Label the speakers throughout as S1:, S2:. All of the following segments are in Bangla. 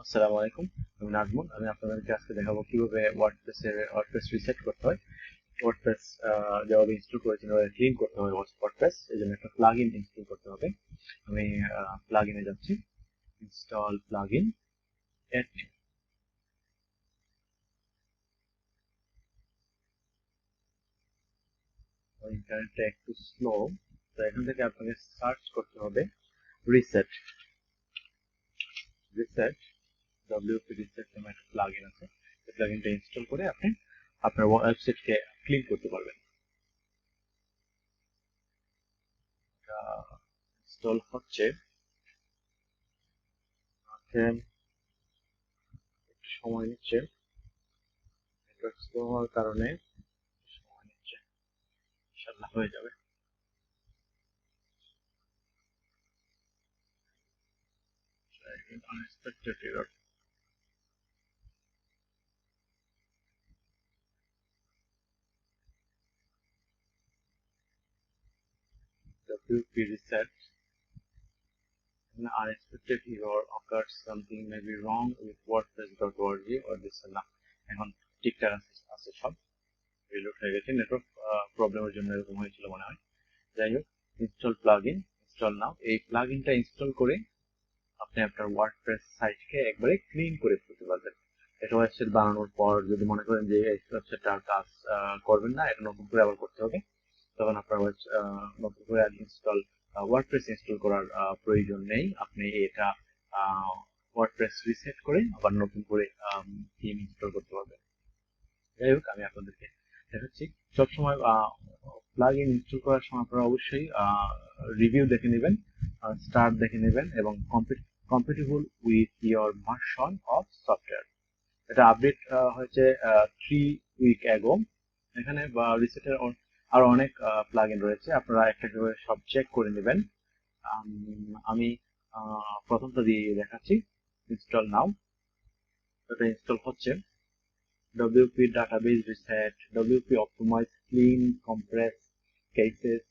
S1: আসসালামু আলাইকুম, আমি নাজমুল। আমি আপনাদেরকে আজকে দেখাবো কিভাবে ওয়ার্ডপ্রেস রিসেট করতে হয়। ওয়ার্ডপ্রেস যেভাবে ইনস্টল করেছেন ওভাবে ক্লিন করতে হবে ওয়ার্ডপ্রেস। এই জন্য একটা প্লাগইন ইনস্টল করতে হবে। আমি প্লাগইনে যাচ্ছি, ইনস্টল প্লাগইন এট। ইন্টারনেটটা একটু স্লো, তো এখান থেকে আপনাকে সার্চ করতে হবে রিসেট। WP রিসেট নামে একটা প্লাগইন আছে। এই প্লাগইনটা ইনস্টল করে আপনি আপনার ওয়েবসাইটকে ক্লিন করতে পারবেন। ইনস্টল হচ্ছে, একটু সময় নিচ্ছে, নেটওয়ার্ক স্লো হওয়ার কারণে সময় নিচ্ছে। ইনশাআল্লাহ হয়ে যাবে। Unexpected error. WP reset. An unexpected error occurs. Something may be wrong with WordPress.org or this না। এখন ঠিকঠাক আছে সব। রিলোড হয়ে গেছে, নেটওয়ার্ক প্রবলেমের জন্য এরকম হয়েছিল মনে হয়। যাই হোক, ইনস্টল প্লাগইন, ইনস্টল নাও। এই প্লাগইনটা ইনস্টল করে আপনি আপনার ওয়ার্ডপ্রেস সাইটকে একবারে ক্লিন করে ফেলতে পারবেন। এটা ওয়েবসাইট বানানোর পর যদি মনে করেন যে এই ওয়েবসাইটটা আর কাজ করবেন না, এটা নতুন করে আবার করতে হবে, তখন আপনার নতুন করে ইনস্টল ওয়ার্ডপ্রেস ইনস্টল করার প্রয়োজন নেই। আপনি এটা ওয়ার্ডপ্রেস রিসেট করে আবার নতুন করে থিম ইনস্টল করতে পারবেন। যাই হোক, আমি আপনাদেরকে দেখাচ্ছি। সবসময় প্লাগইন ইনস্টল করার সময় আপনারা অবশ্যই রিভিউ দেখে নেবেন, স্টার দেখে নেবেন এবং compatible with your version of software। এটা আপডেট হয়েছে 3 week ago। এখানে রিসেটের আরো অনেক প্লাগইন রয়েছে, আপনারা একটা করে সব চেক করে নেবেন। আমি প্রথমটা দিয়ে দেখাচ্ছি, ইনস্টল নাও। এটা ইনস্টল হচ্ছে। WP database reset, WP optimize clean compress cases,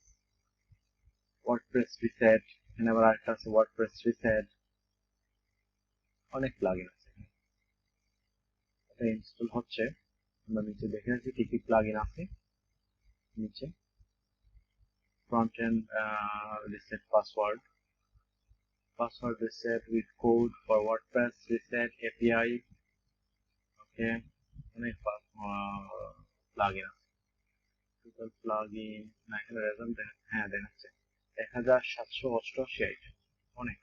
S1: WordPress reset, এখানে আবার একটা আছে WordPress reset। অনেক প্লাগইন আছে, এটা ইনস্টল হচ্ছে। আমরা নিচে দেখে আছি কি কি প্লাগইন আছে। নিচে front end reset password reset with code for WordPress reset API। ওকে, অনেক প্লাগইন আছে। টোটাল প্লাগইন না, এখানে রেজাল্ট হ্যাঁ দেখাচ্ছে 1788 আইটেম, অনেক।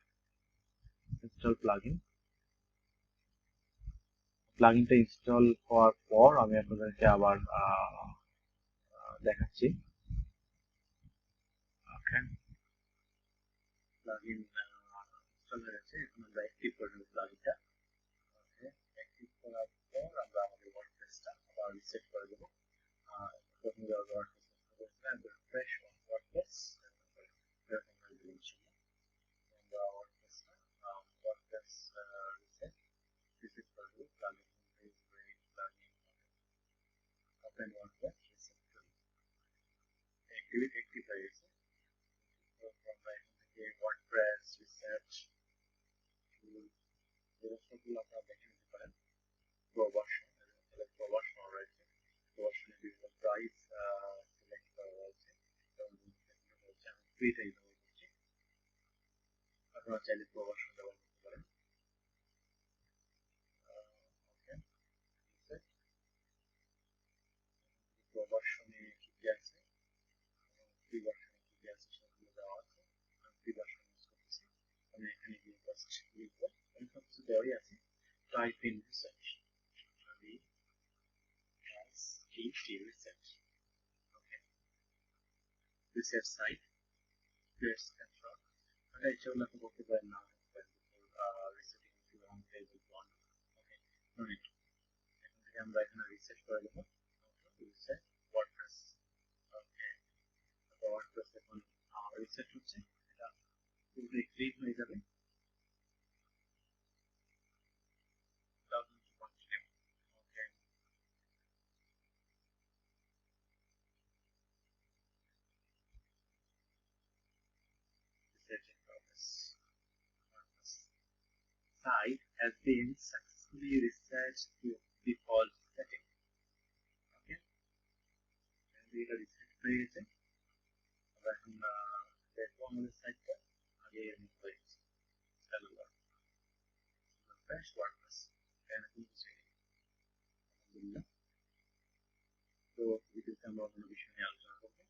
S1: ইনস্টল প্লাগইনটা ইনস্টল হওয়ার পর আমি আপনাদেরকে আবার দেখাচ্ছি। ওকে, প্লাগইন ইনস্টল হয়ে গেছে। এখন আমরা অ্যাক্টিভ করে নেব প্লাগইনটা। ওকে, অ্যাক্টিভ করার পর আমরা আমাদের ওয়ার্ডপ্রেসটা আবার রিসেট করে দেব। প্রথমে ওয়ার্ডপ্রেস ফ্রেশ ওয়ার্ডপ্রেস এরকম হয়ে যাবে ইনশাআল্লাহ। আমরা ওয়ার্ডপ্রেস রিসেট করে দেব। Plugin plugin open WordPress reset করে অ্যাক্টিভ হয়ে গেছে। আমরা এখান থেকে ওয়ার্ডপ্রেস রিসেট টুল আপনারা দেখে নিতে পারেন। প্রভার্সন, তাহলে প্রভার্সন রয়েছে, প্রভার্সনে বিভিন্ন প্রাইস সিলেক্ট করা রয়েছে। আমি ফ্রিটাই ব্যবহার করছি, আপনারা চাইলে প্রভার্সন ব্যবহার করতে পারেন। ওকে, প্রভার্সনে কি কি আছে এবং ফ্রি ভার্সনে কি কি আছে সেগুলো দেওয়া আছে। আমি ফ্রি ভার্সন ইউজ করতেছি। আমি এখানে গিয়ে জাস্ট লিখব, আমি সব কিছু দেওয়াই আছে। Type in research, research. Okay, research site, create snapshot. এটা ইচ্ছা করলে আপনি করতে পারেন, না resetting to home page one. Okay, no need. এখন থেকে আমরা এখানে রিসেট করে দেবো, রিসেট ওয়ার্ডপ্রেস। ওকে, ওয়ার্ডপ্রেস এখন রিসেট হচ্ছে, এটা পুরোপুরি ক্লিন হয়ে যাবে। Okay, resetting progress.
S2: site has been successfully researched to default setting. Okay, এটা রিসেট হয়ে গেছে। আমরা এখন দেখবো আমাদের সাইটটা আগে হয়ে গেছে। ফ্রেশ ওয়ার্ডপ্রেস এখানে কোনো কিছু নেই। আলহামদুলিল্লাহ। তো ভিডিওতে আমরা অন্য বিষয় নিয়ে আলোচনা করবো।